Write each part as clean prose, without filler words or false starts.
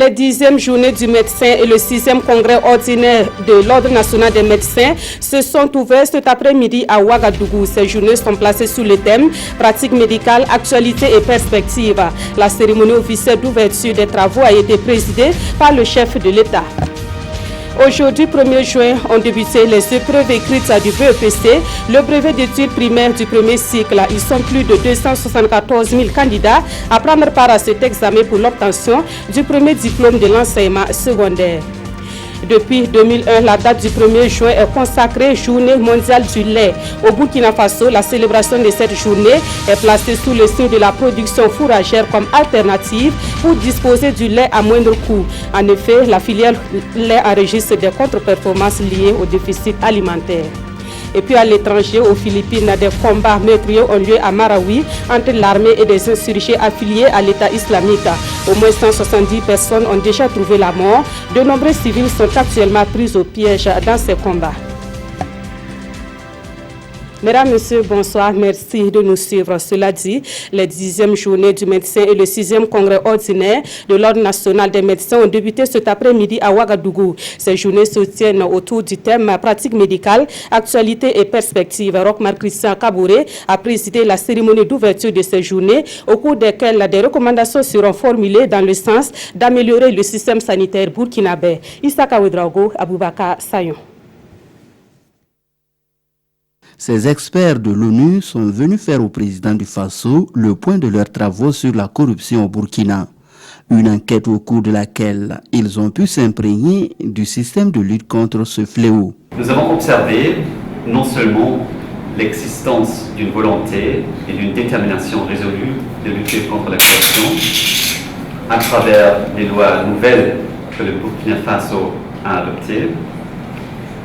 Les 10e journées du médecin et le 6e congrès ordinaire de l'Ordre national des médecins se sont ouverts cet après-midi à Ouagadougou. Ces journées sont placées sous le thème pratique médicale, actualité et perspective. La cérémonie officielle d'ouverture des travaux a été présidée par le chef de l'État. Aujourd'hui, 1er juin, ont débuté les épreuves écrites du BEPC, le brevet d'études primaires du premier cycle. Ils sont plus de 274 000 candidats à prendre part à cet examen pour l'obtention du premier diplôme de l'enseignement secondaire. Depuis 2001, la date du 1er juin est consacrée Journée mondiale du lait. Au Burkina Faso, la célébration de cette journée est placée sous le signe de la production fourragère comme alternative pour disposer du lait à moindre coût. En effet, la filière lait enregistre des contre-performances liées au déficit alimentaire. Et puis à l'étranger, aux Philippines, des combats meurtriers ont lieu à Marawi entre l'armée et des insurgés affiliés à l'État islamique. Au moins 170 personnes ont déjà trouvé la mort. De nombreux civils sont actuellement pris au piège dans ces combats. Mesdames, Messieurs, bonsoir. Merci de nous suivre. Cela dit, les 10e journées du médecin et le 6e congrès ordinaire de l'Ordre national des médecins ont débuté cet après-midi à Ouagadougou. Ces journées se tiennent autour du thème pratique médicale, actualité et perspective. Rochmar Christian Kabouré a présidé la cérémonie d'ouverture de ces journées, au cours desquelles des recommandations seront formulées dans le sens d'améliorer le système sanitaire burkinabé. Issaka Ouedraogo, Aboubakar Sayon. Ces experts de l'ONU sont venus faire au président du Faso le point de leurs travaux sur la corruption au Burkina. Une enquête au cours de laquelle ils ont pu s'imprégner du système de lutte contre ce fléau. Nous avons observé non seulement l'existence d'une volonté et d'une détermination résolue de lutter contre la corruption à travers les lois nouvelles que le Burkina Faso a adoptées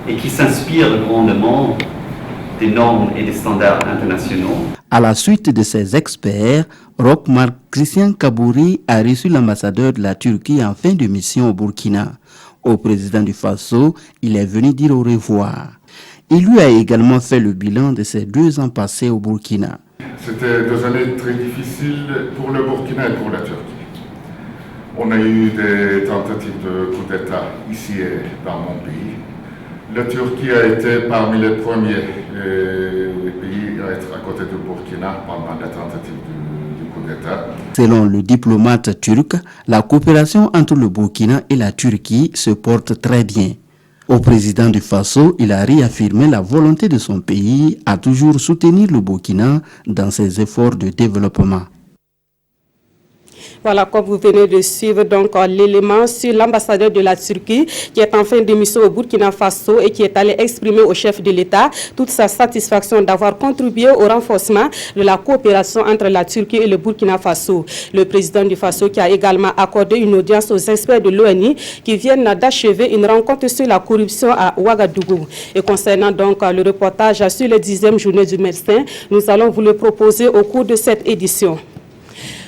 et qui s'inspirent grandement des normes et des standards internationaux. À la suite de ces experts, Rochmar Christian Kabouré a reçu l'ambassadeur de la Turquie en fin de mission au Burkina. Au président du Faso, il est venu dire au revoir. Il lui a également fait le bilan de ses 2 ans passés au Burkina. C'était 2 années très difficiles pour le Burkina et pour la Turquie. On a eu des tentatives de coup d'État ici et dans mon pays. La Turquie a été parmi les premiers pays à être à côté du Burkina pendant la tentative du coup d'État. Selon le diplomate turc, la coopération entre le Burkina et la Turquie se porte très bien. Au président du Faso, il a réaffirmé la volonté de son pays à toujours soutenir le Burkina dans ses efforts de développement. Voilà, comme vous venez de suivre donc l'élément sur l'ambassadeur de la Turquie qui est en fin de mission au Burkina Faso et qui est allé exprimer au chef de l'État toute sa satisfaction d'avoir contribué au renforcement de la coopération entre la Turquie et le Burkina Faso. Le président du Faso qui a également accordé une audience aux experts de l'ONU qui viennent d'achever une rencontre sur la corruption à Ouagadougou. Et concernant donc le reportage sur les 10e journées du médecin, nous allons vous le proposer au cours de cette édition.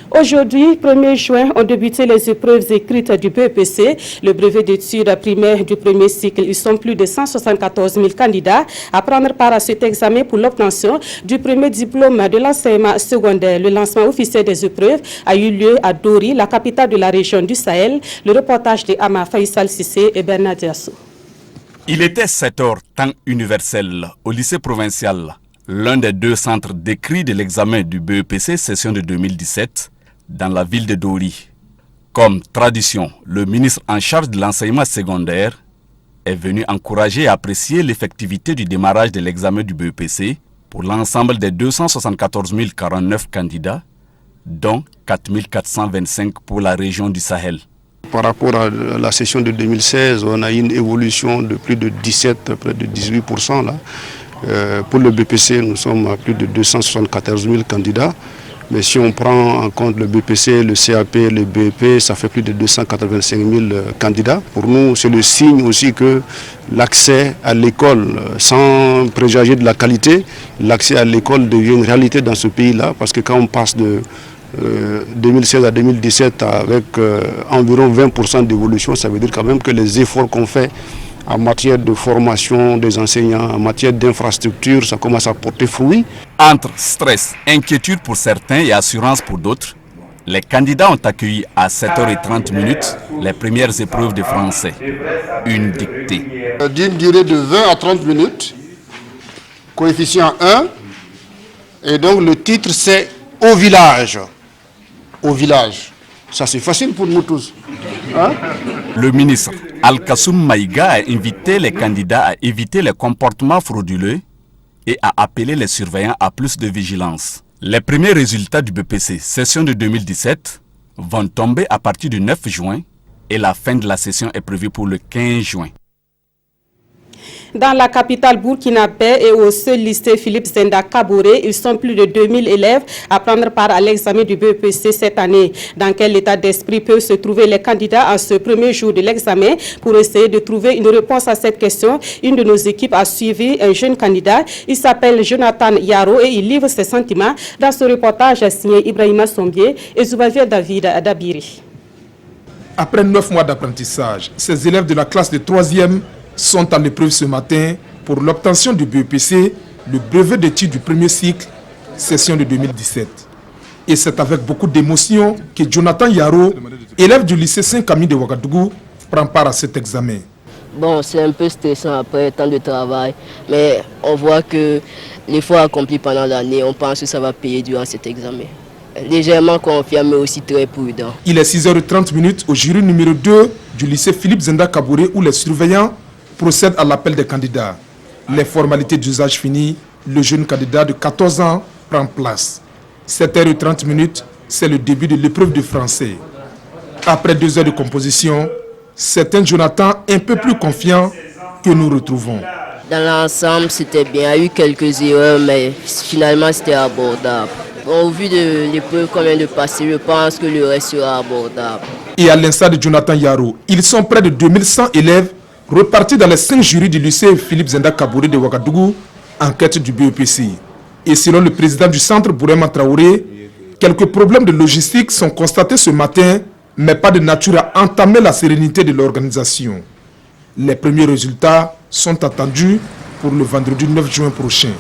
Aujourd'hui, 1er juin, ont débuté les épreuves écrites du BEPC, le brevet d'études primaires du premier cycle. Ils sont plus de 174 000 candidats à prendre part à cet examen pour l'obtention du premier diplôme de l'enseignement secondaire. Le lancement officiel des épreuves a eu lieu à Dori, la capitale de la région du Sahel. Le reportage de Ama Faisal Sissé et Bernard Diassou. Il était 7 heures, temps universel, au lycée provincial, l'un des 2 centres d'écrit de l'examen du BEPC session de 2017, dans la ville de Dori. Comme tradition, le ministre en charge de l'enseignement secondaire est venu encourager et apprécier l'effectivité du démarrage de l'examen du BEPC pour l'ensemble des 274 049 candidats, dont 4 425 pour la région du Sahel. Par rapport à la session de 2016, on a eu une évolution de plus de 17, près de 18%. Là. Pour le BPC, nous sommes à plus de 274 000 candidats. Mais si on prend en compte le BPC, le CAP, le BEP, ça fait plus de 285 000 candidats. Pour nous, c'est le signe aussi que l'accès à l'école, sans préjuger de la qualité, l'accès à l'école devient une réalité dans ce pays-là. Parce que quand on passe de 2016 à 2017 avec environ 20% d'évolution, ça veut dire quand même que les efforts qu'on fait en matière de formation des enseignants, en matière d'infrastructure, ça commence à porter fruit. Entre stress, inquiétude pour certains et assurance pour d'autres, Les candidats ont accueilli à 7h30 les premières épreuves de français. Une dictée. D'une durée de 20 à 30 minutes, coefficient 1. Et donc le titre c'est « Au village ». Au village. Ça c'est facile pour nous tous. Hein? Le ministre Al-Kassoum Maïga a invité les candidats à éviter les comportements frauduleux et à appeler les surveillants à plus de vigilance. Les premiers résultats du BPC session de 2017 vont tomber à partir du 9 juin et la fin de la session est prévue pour le 15 juin. Dans la capitale burkinabé et au seul lycée Philippe Zenda Kaboré, ils sont plus de 2000 élèves à prendre part à l'examen du BEPC cette année. Dans quel état d'esprit peuvent se trouver les candidats en ce premier jour de l'examen? Pour essayer de trouver une réponse à cette question, une de nos équipes a suivi un jeune candidat. Il s'appelle Jonathan Yaro et il livre ses sentiments dans ce reportage signé Ibrahima Sombier et Zoubavier David Adabiri. Après 9 mois d'apprentissage, ces élèves de la classe de 3e sont à l'épreuve ce matin pour l'obtention du BEPC, le brevet d'études du premier cycle, session de 2017. Et c'est avec beaucoup d'émotion que Jonathan Yaro, élève du lycée Saint-Camille de Ouagadougou, prend part à cet examen. Bon, c'est un peu stressant après tant de travail, mais on voit que l'effort accompli pendant l'année, on pense que ça va payer durant cet examen. Légèrement confiant, mais aussi très prudent. Il est 6h30 au jury numéro 2 du lycée Philippe Zenda Kaboré où les surveillants procèdent à l'appel des candidats. Les formalités d'usage finies, le jeune candidat de 14 ans prend place. 7h30, c'est le début de l'épreuve de français. Après 2 heures de composition, c'est un Jonathan un peu plus confiant que nous retrouvons. Dans l'ensemble, c'était bien. Il y a eu quelques erreurs, mais finalement, c'était abordable. Au vu de l'épreuve qu'on vient de passer, je pense que le reste sera abordable. Et à l'instar de Jonathan Yaro, ils sont près de 2100 élèves repartis dans les 5 jurys du lycée Philippe Zenda Kaboré de Ouagadougou en quête du BEPC. Et selon le président du centre, Bourema Traoré, quelques problèmes de logistique sont constatés ce matin, mais pas de nature à entamer la sérénité de l'organisation. Les premiers résultats sont attendus pour le vendredi 9 juin prochain.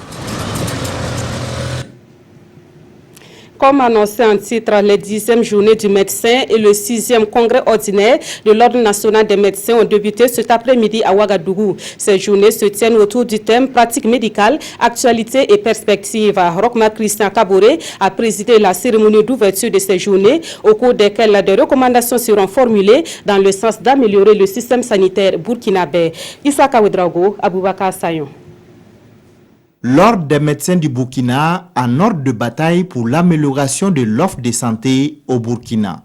Comme annoncé en titre, les 10e journées du médecin et le 6e congrès ordinaire de l'Ordre national des médecins ont débuté cet après-midi à Ouagadougou. Ces journées se tiennent autour du thème pratique médicale, actualité et perspective. Rochmar Christian Kaboré a présidé la cérémonie d'ouverture de ces journées, au cours desquelles des recommandations seront formulées dans le sens d'améliorer le système sanitaire burkinabé. Issa Kawedrago, Aboubakar Sayon. L'Ordre des médecins du Burkina en ordre de bataille pour l'amélioration de l'offre de santé au Burkina.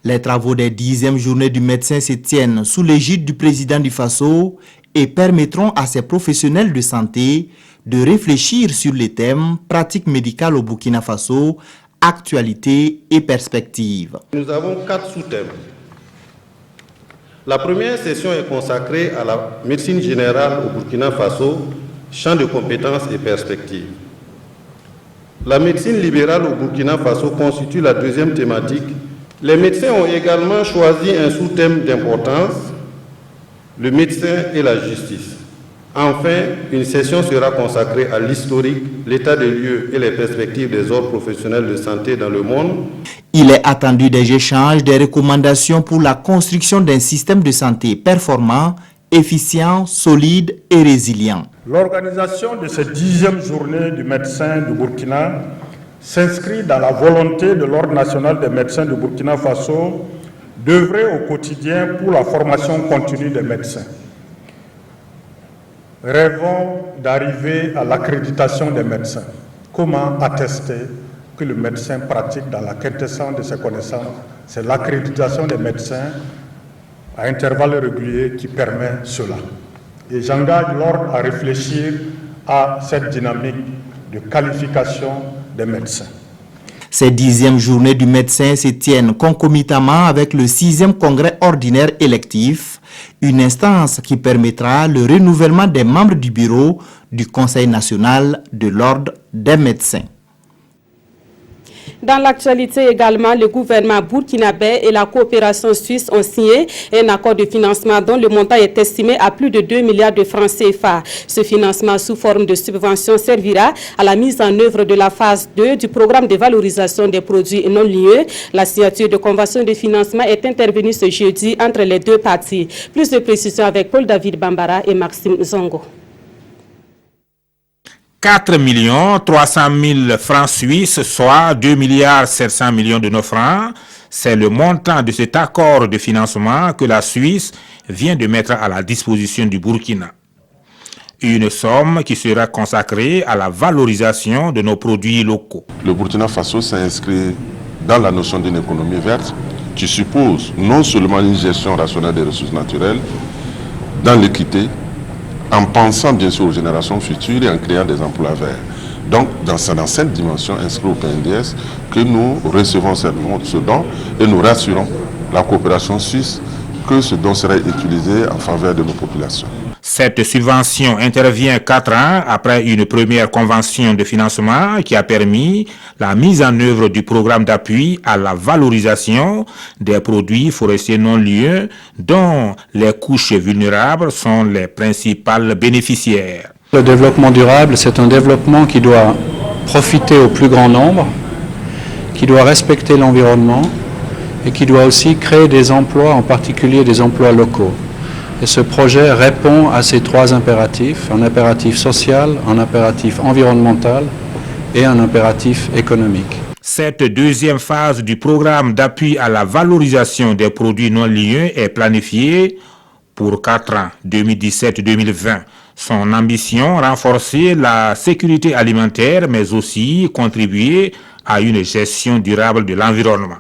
Les travaux des 10e journées du médecin se tiennent sous l'égide du président du Faso et permettront à ces professionnels de santé de réfléchir sur les thèmes pratiques médicales au Burkina Faso, actualité et perspective. Nous avons 4 sous-thèmes. La première session est consacrée à la médecine générale au Burkina Faso, champ de compétences et perspectives. La médecine libérale au Burkina Faso constitue la deuxième thématique. Les médecins ont également choisi un sous-thème d'importance, le médecin et la justice. Enfin, une session sera consacrée à l'historique, l'état des lieux et les perspectives des ordres professionnels de santé dans le monde. Il est attendu des échanges, des recommandations pour la construction d'un système de santé performant, efficient, solide et résilient. L'organisation de cette 10e journée du médecin du Burkina s'inscrit dans la volonté de l'Ordre national des médecins du Burkina Faso d'œuvrer au quotidien pour la formation continue des médecins. Rêvons d'arriver à l'accréditation des médecins. Comment attester que le médecin pratique dans la quintessence de ses connaissances? C'est l'accréditation des médecins à intervalles réguliers qui permet cela. Et j'engage l'Ordre à réfléchir à cette dynamique de qualification des médecins. Ces 10e journées du médecin se tiennent concomitamment avec le 6e congrès ordinaire électif, une instance qui permettra le renouvellement des membres du bureau du Conseil national de l'Ordre des médecins. Dans l'actualité également, le gouvernement burkinabé et la coopération suisse ont signé un accord de financement dont le montant est estimé à plus de 2 milliards de francs CFA. Ce financement sous forme de subvention servira à la mise en œuvre de la phase 2 du programme de valorisation des produits non liés. La signature de convention de financement est intervenue ce jeudi entre les deux parties. Plus de précisions avec Paul-David Bambara et Maxime Zongo. 4 300 000 francs suisses, soit 2 700 millions de nos francs. C'est le montant de cet accord de financement que la Suisse vient de mettre à la disposition du Burkina. Une somme qui sera consacrée à la valorisation de nos produits locaux. Le Burkina Faso s'inscrit dans la notion d'une économie verte qui suppose non seulement une gestion rationnelle des ressources naturelles, dans l'équité, en pensant bien sûr aux générations futures et en créant des emplois verts. Donc, dans cette dimension inscrite au PNDS, que nous recevons ce don et nous rassurons la coopération suisse que ce don sera utilisé en faveur de nos populations. Cette subvention intervient 4 ans après une première convention de financement qui a permis la mise en œuvre du programme d'appui à la valorisation des produits forestiers non lieux dont les couches vulnérables sont les principales bénéficiaires. Le développement durable, c'est un développement qui doit profiter au plus grand nombre, qui doit respecter l'environnement et qui doit aussi créer des emplois, en particulier des emplois locaux. Et ce projet répond à ces 3 impératifs, un impératif social, un impératif environnemental et un impératif économique. Cette deuxième phase du programme d'appui à la valorisation des produits non liés est planifiée pour 4 ans, 2017-2020. Son ambition, renforcer la sécurité alimentaire, mais aussi contribuer à une gestion durable de l'environnement.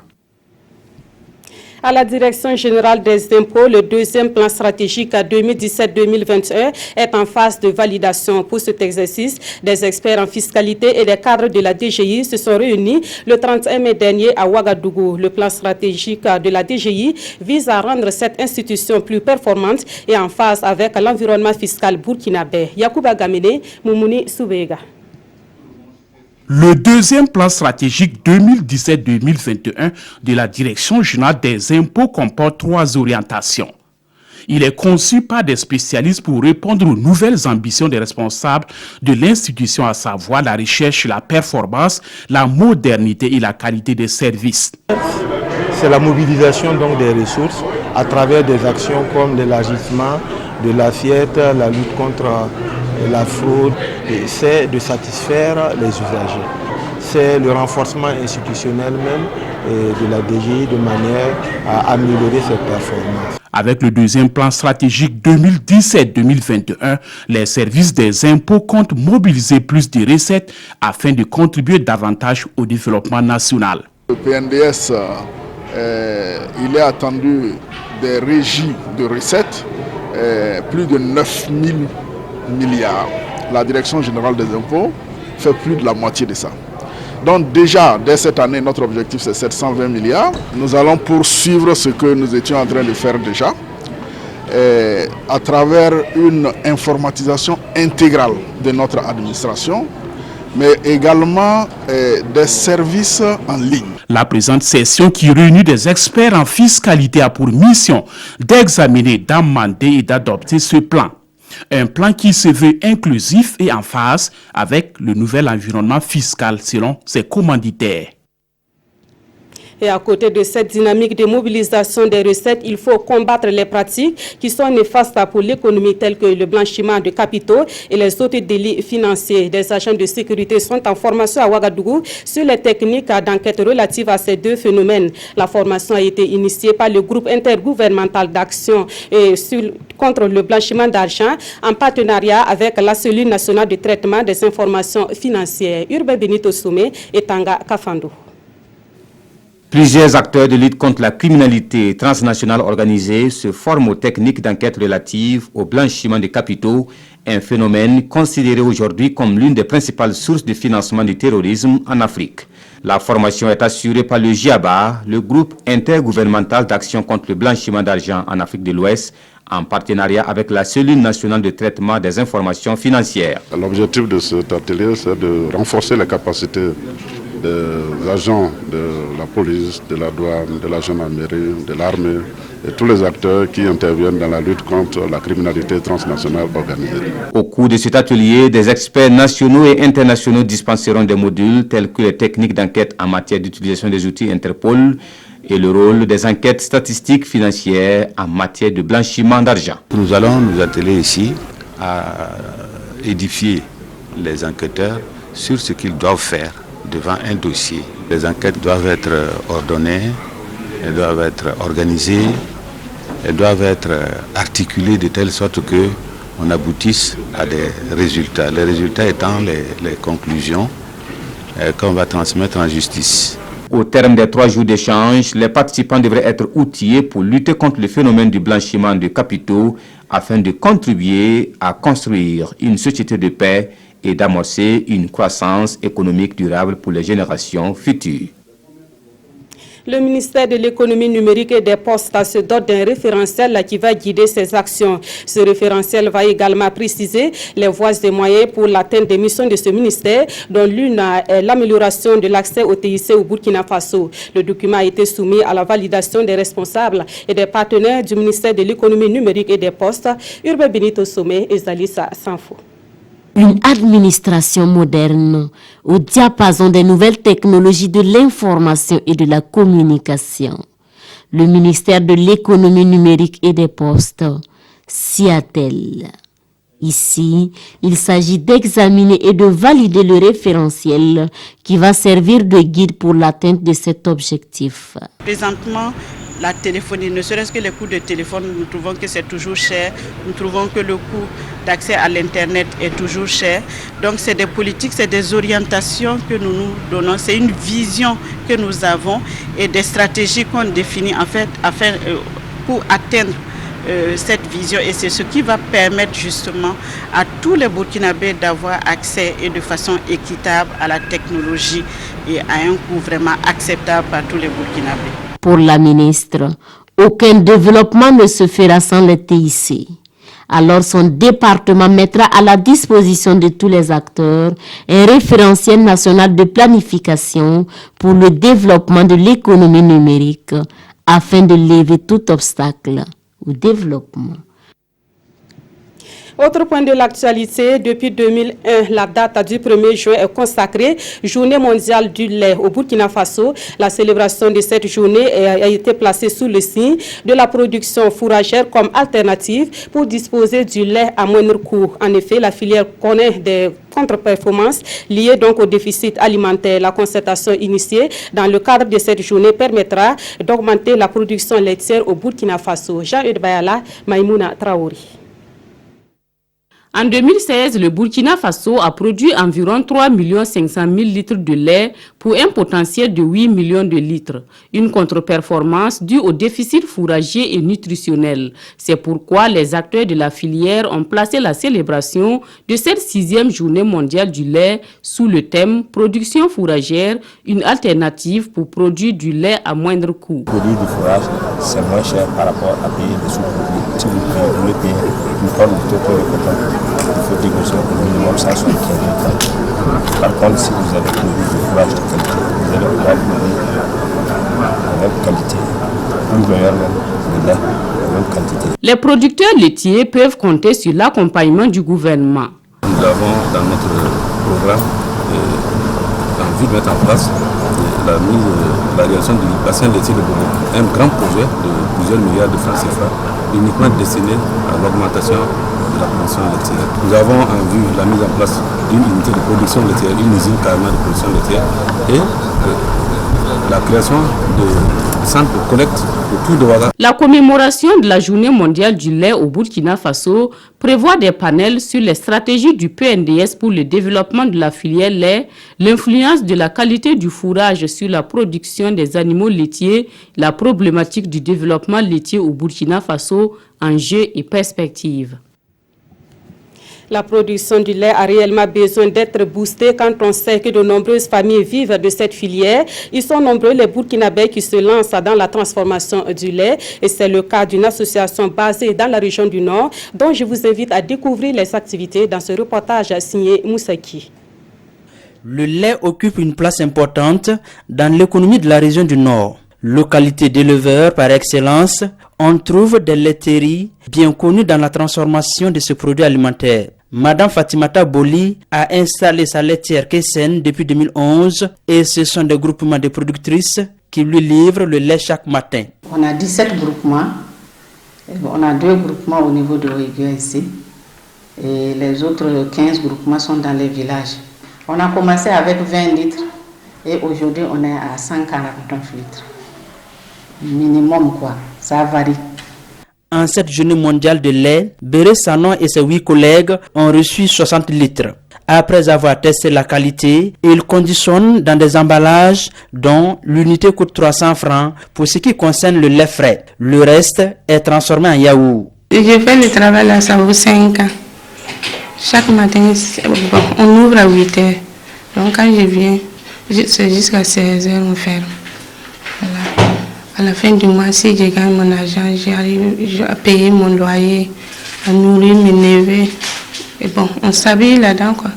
À la Direction générale des impôts, le deuxième plan stratégique à 2017-2021 est en phase de validation. Pour cet exercice, des experts en fiscalité et des cadres de la DGI se sont réunis le 31 mai dernier à Ouagadougou. Le plan stratégique de la DGI vise à rendre cette institution plus performante et en phase avec l'environnement fiscal burkinabé. Yacouba Gamene, Moumouni Soubega. Le deuxième plan stratégique 2017-2021 de la Direction générale des impôts comporte 3 orientations. Il est conçu par des spécialistes pour répondre aux nouvelles ambitions des responsables de l'institution, à savoir la recherche, la performance, la modernité et la qualité des services. C'est la mobilisation donc des ressources à travers des actions comme l'élargissement de l'assiette, la lutte contre la fraude, et c'est de satisfaire les usagers. C'est le renforcement institutionnel même de la DGI de manière à améliorer ses performances. Avec le deuxième plan stratégique 2017-2021, les services des impôts comptent mobiliser plus de recettes afin de contribuer davantage au développement national. Le PNDS, il est attendu des régies de recettes, plus de 9 000 milliards. La Direction générale des impôts fait plus de la moitié de ça. Donc déjà, dès cette année, notre objectif c'est 720 milliards. Nous allons poursuivre ce que nous étions en train de faire déjà, à travers une informatisation intégrale de notre administration, mais également des services en ligne. La présente session qui réunit des experts en fiscalité a pour mission d'examiner, d'amender et d'adopter ce plan. Un plan qui se veut inclusif et en phase avec le nouvel environnement fiscal selon ses commanditaires. Et à côté de cette dynamique de mobilisation des recettes, il faut combattre les pratiques qui sont néfastes pour l'économie telles que le blanchiment de capitaux et les autres délits financiers. Des agents de sécurité sont en formation à Ouagadougou sur les techniques d'enquête relatives à ces 2 phénomènes. La formation a été initiée par le groupe intergouvernemental d'action contre le blanchiment d'argent en partenariat avec la cellule nationale de traitement des informations financières. Urbain Benito Soumé et Tanga Kafando. Plusieurs acteurs de lutte contre la criminalité transnationale organisée se forment aux techniques d'enquête relatives au blanchiment de capitaux, un phénomène considéré aujourd'hui comme l'une des principales sources de financement du terrorisme en Afrique. La formation est assurée par le GIABA, le groupe intergouvernemental d'action contre le blanchiment d'argent en Afrique de l'Ouest, en partenariat avec la cellule nationale de traitement des informations financières. L'objectif de cet atelier, c'est de renforcer les capacités des agents de la police, de la douane, de la gendarmerie, de l'armée et tous les acteurs qui interviennent dans la lutte contre la criminalité transnationale organisée. Au cours de cet atelier, des experts nationaux et internationaux dispenseront des modules tels que les techniques d'enquête en matière d'utilisation des outils Interpol et le rôle des enquêtes statistiques financières en matière de blanchiment d'argent. Nous allons nous atteler ici à édifier les enquêteurs sur ce qu'ils doivent faire devant un dossier. Les enquêtes doivent être ordonnées, elles doivent être organisées, elles doivent être articulées de telle sorte qu'on aboutisse à des résultats. Les résultats étant les conclusions qu'on va transmettre en justice. Au terme des 3 jours d'échange, les participants devraient être outillés pour lutter contre le phénomène du blanchiment de capitaux afin de contribuer à construire une société de paix et d'amorcer une croissance économique durable pour les générations futures. Le ministère de l'économie numérique et des postes se dote d'un référentiel qui va guider ses actions. Ce référentiel va également préciser les voies et moyens pour l'atteinte des missions de ce ministère, dont l'une est l'amélioration de l'accès au TIC au Burkina Faso. Le document a été soumis à la validation des responsables et des partenaires du ministère de l'économie numérique et des postes, Urbain Benito Sommet et Zalissa Sanfo. Une administration moderne au diapason des nouvelles technologies de l'information et de la communication. Le ministère de l'économie numérique et des postes s'y attelle. Ici, il s'agit d'examiner et de valider le référentiel qui va servir de guide pour l'atteinte de cet objectif. Présentement, la téléphonie, ne serait-ce que les coûts de téléphone, nous trouvons que c'est toujours cher. Nous trouvons que le coût d'accès à l'Internet est toujours cher. Donc c'est des politiques, c'est des orientations que nous nous donnons, c'est une vision que nous avons et des stratégies qu'on définit en fait pour atteindre cette vision. Et c'est ce qui va permettre justement à tous les Burkinabés d'avoir accès et de façon équitable à la technologie et à un coût vraiment acceptable par tous les Burkinabés. Pour la ministre, aucun développement ne se fera sans les TIC. Alors son département mettra à la disposition de tous les acteurs un référentiel national de planification pour le développement de l'économie numérique afin de lever tout obstacle au développement. Autre point de l'actualité, depuis 2001, la date du 1er juin est consacrée Journée mondiale du lait au Burkina Faso. La célébration de cette journée a été placée sous le signe de la production fourragère comme alternative pour disposer du lait à moindre coût. En effet, la filière connaît des contre-performances liées donc au déficit alimentaire. La concertation initiée dans le cadre de cette journée permettra d'augmenter la production laitière au Burkina Faso. Jean-Eudes Bayala, Maïmouna Traoré. En 2016, le Burkina Faso a produit environ 3 500 000 litres de lait pour un potentiel de 8 millions de litres. Une contre-performance due au déficit fourrager et nutritionnel. C'est pourquoi les acteurs de la filière ont placé la célébration de cette 6e journée mondiale du lait sous le thème « Production fourragère, une alternative pour produire du lait à moindre coût ». Produire du fourrage, c'est moins cher par rapport à payer des sous-produits. Si vous voulez payer une tonne de coton, il faut dégrossir au minimum 175 000 tonnes. Par contre, si vous avez produit du fourrage de qualité, vous allez pouvoir produire la même qualité, plus meilleur même, de lait, la même quantité. Les producteurs laitiers peuvent compter sur l'accompagnement du gouvernement. Nous avons dans notre programme envie de mettre en place la réalisation du bassin laitier de Bobo, un grand projet de plusieurs milliards de francs CFA uniquement destiné à l'augmentation de la production laitière. Nous avons en vue la mise en place d'une unité de production laitière, une usine carrément de production laitière et la création de centres de collecte autour de Ouaga. La commémoration de la Journée mondiale du lait au Burkina Faso prévoit des panels sur les stratégies du PNDS pour le développement de la filière lait, l'influence de la qualité du fourrage sur la production des animaux laitiers, la problématique du développement laitier au Burkina Faso, enjeux et perspectives. La production du lait a réellement besoin d'être boostée quand on sait que de nombreuses familles vivent de cette filière. Ils sont nombreux les Burkinabés qui se lancent dans la transformation du lait et c'est le cas d'une association basée dans la région du Nord dont je vous invite à découvrir les activités dans ce reportage signé Moussaki. Le lait occupe une place importante dans l'économie de la région du Nord. Localité d'éleveurs par excellence, on trouve des laiteries bien connues dans la transformation de ce produit alimentaire. Madame Fatimata Boli a installé sa laitière Kesen depuis 2011 et ce sont des groupements de productrices qui lui livrent le lait chaque matin. On a 17 groupements. On a 2 groupements au niveau de Oïguia ici. Et les autres 15 groupements sont dans les villages. On a commencé avec 20 litres et aujourd'hui on est à 149 litres. Minimum quoi, ça varie. En cette journée mondiale de lait, Béré Sanon et ses 8 collègues ont reçu 60 litres. Après avoir testé la qualité, ils conditionnent dans des emballages dont l'unité coûte 300 francs pour ce qui concerne le lait frais. Le reste est transformé en yaourt. Je fais le travail là, ça vaut 5 ans. Chaque matin, on ouvre à 8 heures. Donc quand je viens, c'est jusqu'à 16 heures on ferme. Voilà. À la fin du mois, si je gagne mon argent, j'arrive à payer mon loyer, à nourrir mes neveux. Et bon, on s'habille là-dedans quoi.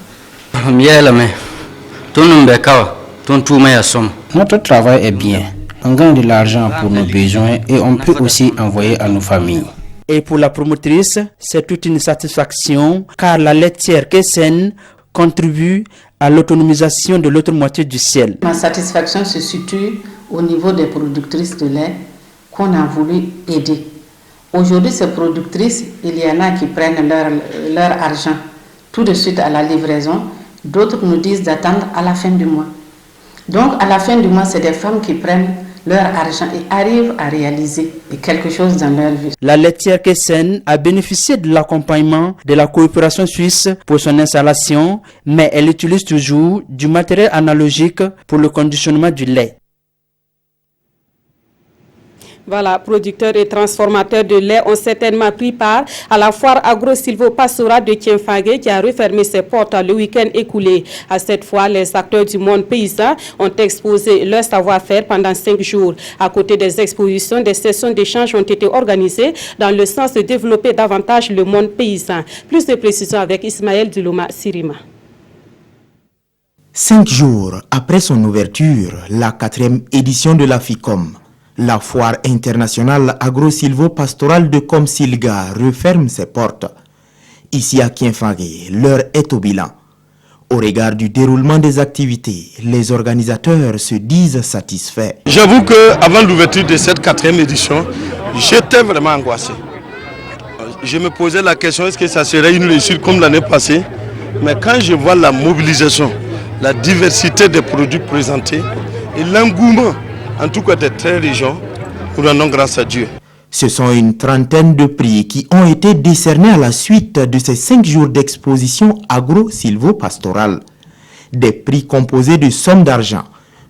Notre travail est bien. On gagne de l'argent pour nos besoins et on peut aussi envoyer à nos familles. Et pour la promotrice, c'est toute une satisfaction car la laitière Kesen contribue à l'autonomisation de l'autre moitié du ciel. Ma satisfaction se situe au niveau des productrices de lait qu'on a voulu aider. Aujourd'hui, ces productrices, il y en a qui prennent leur argent tout de suite à la livraison. D'autres nous disent d'attendre à la fin du mois. Donc, à la fin du mois, c'est des femmes qui prennent leur argent et arrivent à réaliser quelque chose dans leur vie. La laitière Kesen a bénéficié de l'accompagnement de la coopération suisse pour son installation, mais elle utilise toujours du matériel analogique pour le conditionnement du lait. Voilà, producteurs et transformateurs de lait ont certainement pris part à la foire agro-silvo-pastorale de Tienfagé qui a refermé ses portes le week-end écoulé. À cette fois, les acteurs du monde paysan ont exposé leur savoir-faire pendant 5 jours. À côté des expositions, des sessions d'échange ont été organisées dans le sens de développer davantage le monde paysan. Plus de précisions avec Ismaël Duloma Sirima. 5 jours après son ouverture, la 4e édition de la FICOM, la foire internationale agro-silvo-pastorale de Komsilga referme ses portes. Ici à Kienfagé, l'heure est au bilan. Au regard du déroulement des activités, les organisateurs se disent satisfaits. J'avoue qu'avant l'ouverture de cette 4e édition, j'étais vraiment angoissé. Je me posais la question, est-ce que ça serait une réussite comme l'année passée? Mais quand je vois la mobilisation, la diversité des produits présentés et l'engouement, en tout cas des 13 régions, nous rendons grâce à Dieu. Ce sont une trentaine de prix qui ont été décernés à la suite de ces 5 jours d'exposition agro-silvo-pastorale. Des prix composés de sommes d'argent,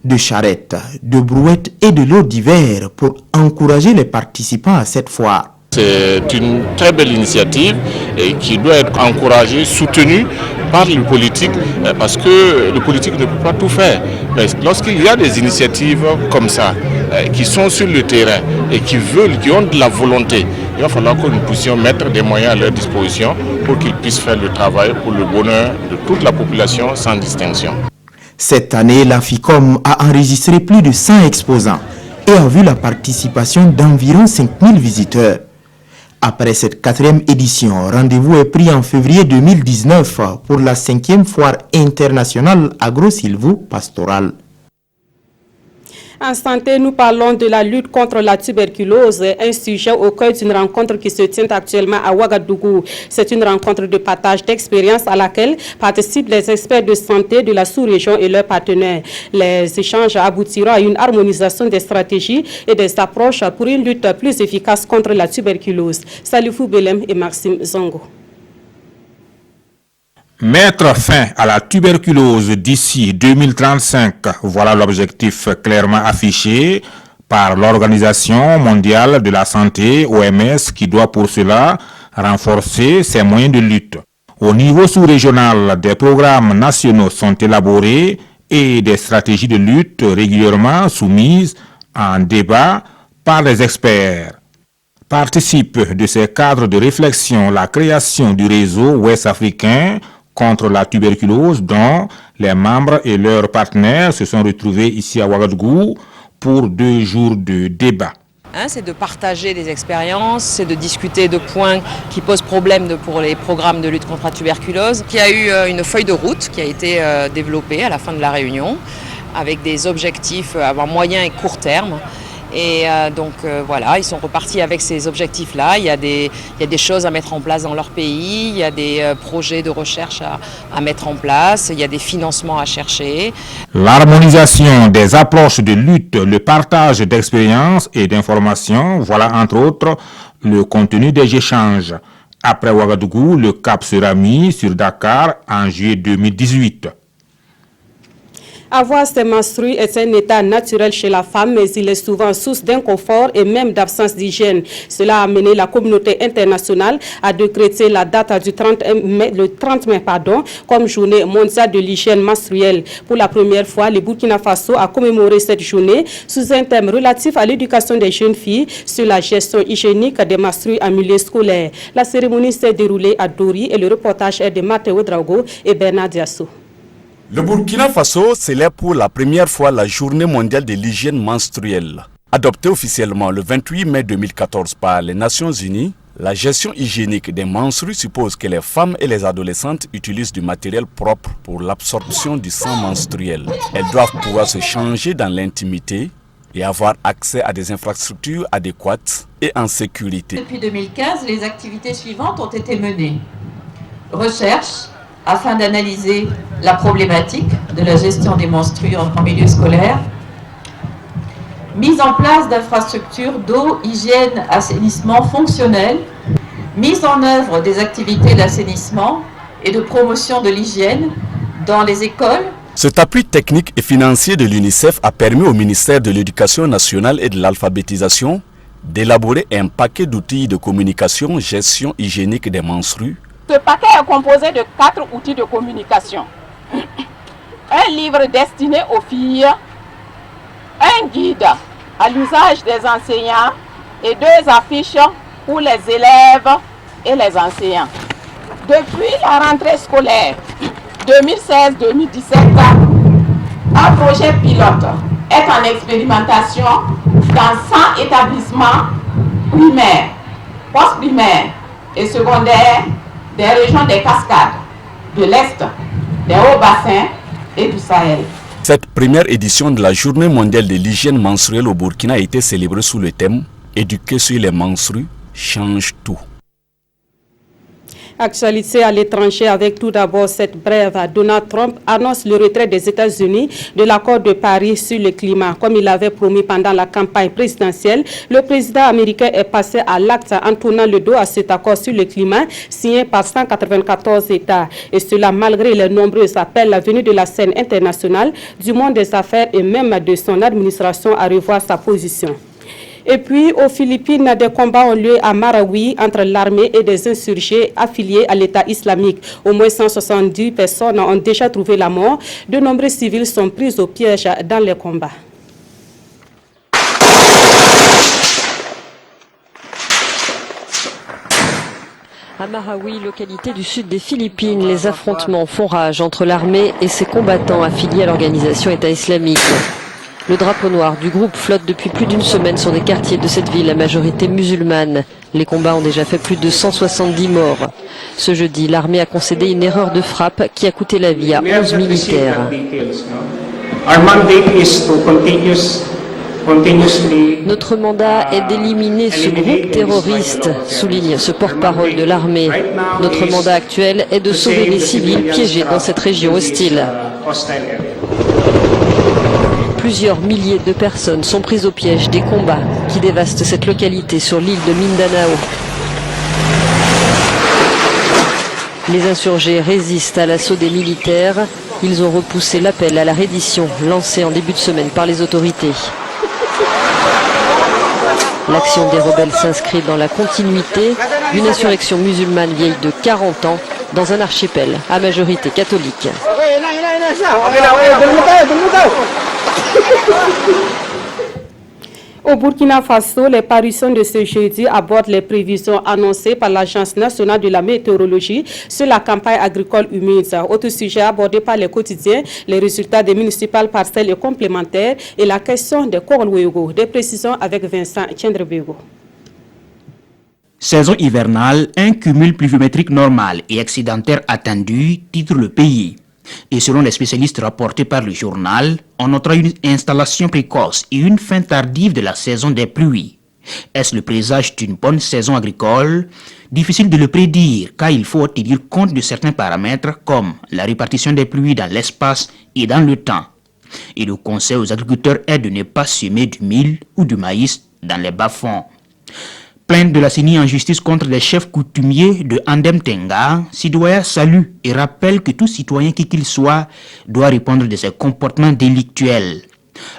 de charrettes, de brouettes et de lots divers pour encourager les participants à cette foire. C'est une très belle initiative et qui doit être encouragée, soutenue par le politique parce que le politique ne peut pas tout faire. Mais lorsqu'il y a des initiatives comme ça qui sont sur le terrain et qui veulent, qui ont de la volonté, il va falloir que nous puissions mettre des moyens à leur disposition pour qu'ils puissent faire le travail pour le bonheur de toute la population sans distinction. Cette année, la FICOM a enregistré plus de 100 exposants et a vu la participation d'environ 5000 visiteurs. Après cette 4e édition, rendez-vous est pris en février 2019 pour la 5e foire internationale agro-silvo-pastorale. En santé, nous parlons de la lutte contre la tuberculose, un sujet au cœur d'une rencontre qui se tient actuellement à Ouagadougou. C'est une rencontre de partage d'expérience à laquelle participent les experts de santé de la sous-région et leurs partenaires. Les échanges aboutiront à une harmonisation des stratégies et des approches pour une lutte plus efficace contre la tuberculose. Salifou Belem et Maxime Zongo. Mettre fin à la tuberculose d'ici 2035, voilà l'objectif clairement affiché par l'Organisation mondiale de la santé, OMS, qui doit pour cela renforcer ses moyens de lutte. Au niveau sous-régional, des programmes nationaux sont élaborés et des stratégies de lutte régulièrement soumises en débat par les experts. Participe de ces cadres de réflexion la création du réseau ouest-africain contre la tuberculose dont les membres et leurs partenaires se sont retrouvés ici à Ouagadougou pour 2 jours de débat. C'est de partager des expériences, c'est de discuter de points qui posent problème pour les programmes de lutte contre la tuberculose. Il y a eu une feuille de route qui a été développée à la fin de la réunion avec des objectifs à moyen et court terme. Et donc voilà, ils sont repartis avec ces objectifs-là. Il y a des choses à mettre en place dans leur pays, il y a des projets de recherche à mettre en place, il y a des financements à chercher. L'harmonisation des approches de lutte, le partage d'expériences et d'informations, voilà entre autres le contenu des échanges. Après Ouagadougou, le cap sera mis sur Dakar en juillet 2018. Avoir ses menstrues est un état naturel chez la femme, mais il est souvent source d'inconfort et même d'absence d'hygiène. Cela a amené la communauté internationale à décréter la date du 30 mai comme journée mondiale de l'hygiène menstruelle. Pour la première fois, le Burkina Faso a commémoré cette journée sous un thème relatif à l'éducation des jeunes filles sur la gestion hygiénique des menstrues en milieu scolaire. La cérémonie s'est déroulée à Dori et le reportage est de Matteo Drago et Bernard Diasso. Le Burkina Faso célèbre pour la première fois la journée mondiale de l'hygiène menstruelle. Adoptée officiellement le 28 mai 2014 par les Nations Unies, la gestion hygiénique des menstrues suppose que les femmes et les adolescentes utilisent du matériel propre pour l'absorption du sang menstruel. Elles doivent pouvoir se changer dans l'intimité et avoir accès à des infrastructures adéquates et en sécurité. Depuis 2015, les activités suivantes ont été menées. Recherche, afin d'analyser la problématique de la gestion des menstrues en milieu scolaire. Mise en place d'infrastructures d'eau, hygiène, assainissement fonctionnelles. Mise en œuvre des activités d'assainissement et de promotion de l'hygiène dans les écoles. Cet appui technique et financier de l'UNICEF a permis au ministère de l'Éducation nationale et de l'alphabétisation d'élaborer un paquet d'outils de communication, gestion hygiénique des menstrues. Ce paquet est composé de 4 outils de communication. Un livre destiné aux filles, un guide à l'usage des enseignants et 2 affiches pour les élèves et les enseignants. Depuis la rentrée scolaire 2016-2017, un projet pilote est en expérimentation dans 100 établissements primaires, post-primaires et secondaires des régions des Cascades, de l'Est, des Hauts-Bassins et du Sahel. Cette première édition de la Journée mondiale de l'hygiène menstruelle au Burkina a été célébrée sous le thème « Éduquer sur les menstrues change tout ». Actualité à l'étranger avec tout d'abord cette brève. Donald Trump annonce le retrait des États-Unis de l'accord de Paris sur le climat. Comme il l'avait promis pendant la campagne présidentielle, le président américain est passé à l'acte en tournant le dos à cet accord sur le climat signé par 194 États. Et cela malgré les nombreux appels venus de la scène internationale, du monde des affaires et même de son administration à revoir sa position. Et puis, aux Philippines, des combats ont lieu à Marawi entre l'armée et des insurgés affiliés à l'État islamique. Au moins 170 personnes ont déjà trouvé la mort. De nombreux civils sont pris au piège dans les combats. À Marawi, localité du sud des Philippines, les affrontements font rage entre l'armée et ses combattants affiliés à l'organisation État islamique. Le drapeau noir du groupe flotte depuis plus d'une semaine sur des quartiers de cette ville à majorité musulmane. Les combats ont déjà fait plus de 170 morts. Ce jeudi, l'armée a concédé une erreur de frappe qui a coûté la vie à 11 militaires. Notre mandat est d'éliminer ce groupe terroriste, souligne ce porte-parole de l'armée. Notre mandat actuel est de sauver les civils piégés dans cette région hostile. Plusieurs milliers de personnes sont prises au piège des combats qui dévastent cette localité sur l'île de Mindanao. Les insurgés résistent à l'assaut des militaires. Ils ont repoussé l'appel à la reddition lancé en début de semaine par les autorités. L'action des rebelles s'inscrit dans la continuité d'une insurrection musulmane vieille de 40 ans dans un archipel à majorité catholique. Au Burkina Faso, les parutions de ce jeudi abordent les prévisions annoncées par l'Agence nationale de la météorologie sur la campagne agricole humide. Autre sujet abordé par les quotidiens, les résultats des municipales parcelles et complémentaires et la question des Korlouego. Des précisions avec Vincent Tchendrebego. Saison hivernale, un cumul pluviométrique normal et excédentaire attendu, titre le pays. Et selon les spécialistes rapportés par le journal, on notera une installation précoce et une fin tardive de la saison des pluies. Est-ce le présage d'une bonne saison agricole? Difficile de le prédire car il faut tenir compte de certains paramètres comme la répartition des pluies dans l'espace et dans le temps. Et le conseil aux agriculteurs est de ne pas semer du mil ou du maïs dans les bas-fonds. Plainte de la CENI en justice contre les chefs coutumiers de Andem Tenga, Sidoya salue et rappelle que tout citoyen qui qu'il soit doit répondre de ses comportements délictuels.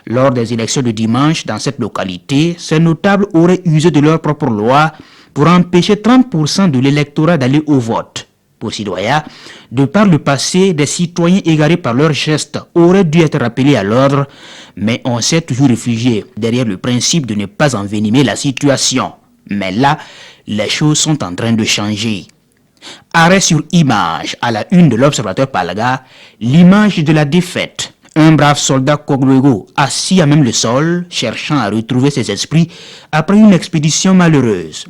Lors des élections de dimanche dans cette localité, ces notables auraient usé de leur propre loi pour empêcher 30% de l'électorat d'aller au vote. Pour Sidoya, de par le passé, des citoyens égarés par leurs gestes auraient dû être rappelés à l'ordre, mais on s'est toujours réfugié derrière le principe de ne pas envenimer la situation. Mais là, les choses sont en train de changer. Arrêt sur image à la une de l'Observateur Palaga, l'image de la défaite. Un brave soldat Korlouego assis à même le sol, cherchant à retrouver ses esprits après une expédition malheureuse.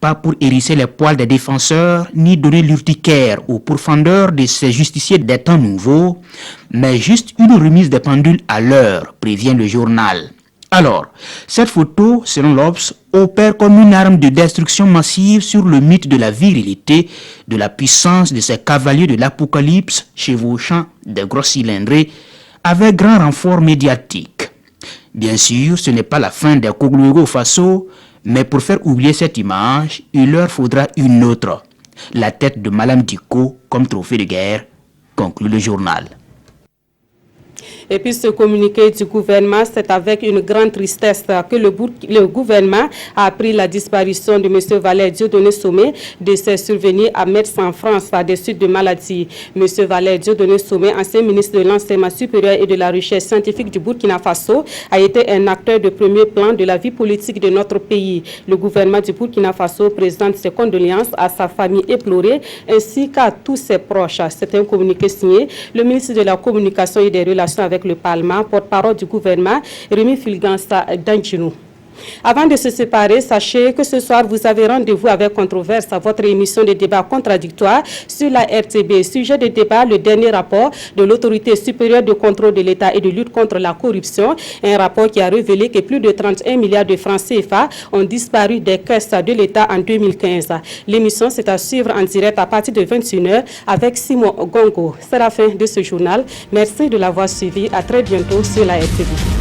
Pas pour hérisser les poils des défenseurs, ni donner l'urticaire aux pourfendeurs de ces justiciers des temps nouveaux, mais juste une remise des pendules à l'heure, prévient le journal. Alors, cette photo, selon l'Obs, opère comme une arme de destruction massive sur le mythe de la virilité, de la puissance de ces cavaliers de l'apocalypse chevauchant des gros cylindrés avec grand renfort médiatique. Bien sûr, ce n'est pas la fin des Korlouego Faso, mais pour faire oublier cette image, il leur faudra une autre. La tête de Malam Diko comme trophée de guerre, conclut le journal. Et puis ce communiqué du gouvernement, c'est avec une grande tristesse que le gouvernement a appris la disparition de M. Valère Dieudonné Somé, décès survenu à Metz en France des suites de maladie. M. Valère Dieudonné Somé, ancien ministre de l'Enseignement supérieur et de la Recherche scientifique du Burkina Faso, a été un acteur de premier plan de la vie politique de notre pays. Le gouvernement du Burkina Faso présente ses condoléances à sa famille éplorée ainsi qu'à tous ses proches. C'est un communiqué signé le ministre de la Communication et des Relations avec le Parlement, porte-parole du gouvernement, Rémi Fulgansa Danjinou. Avant de se séparer, sachez que ce soir, vous avez rendez-vous avec Controverse, votre émission de débat contradictoire sur la RTB. Sujet de débat, le dernier rapport de l'Autorité supérieure de contrôle de l'État et de lutte contre la corruption. Un rapport qui a révélé que plus de 31 milliards de francs CFA ont disparu des caisses de l'État en 2015. L'émission, c'est à suivre en direct à partir de 21h avec Simon Gongo. C'est la fin de ce journal. Merci de l'avoir suivi. À très bientôt sur la RTB.